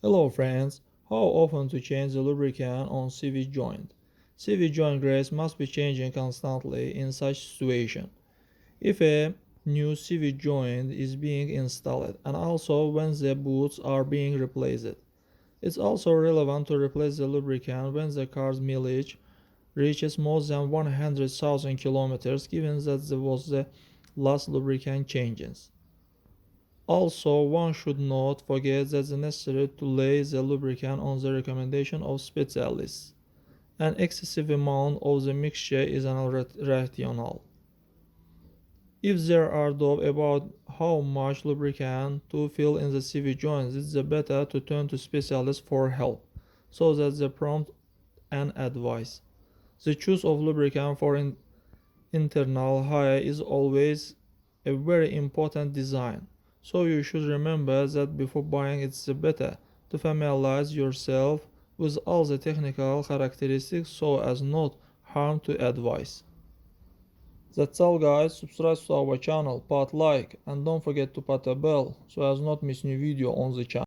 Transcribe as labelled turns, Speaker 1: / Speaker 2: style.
Speaker 1: Hello friends, how often to change the lubricant on CV joint? CV joint grease must be changing constantly in such situation. If a new CV joint is being installed and also when the boots are being replaced. It's also relevant to replace the lubricant when the car's mileage reaches more than 100,000 kilometers given that there was the last lubricant changes. Also, one should not forget that it's necessary to lay the lubricant on the recommendation of specialists. An excessive amount of the mixture is irrational. If there are doubt about how much lubricant to fill in the CV joints, it's better to turn to specialists for help, so that they prompt and advise. The choice of lubricant for internal hire is always a very important design. So you should remember that before buying it's better to familiarize yourself with all the technical characteristics so as not harm to advice. That's all guys, subscribe to our channel, put like and don't forget to put a bell so as not miss new video on the channel.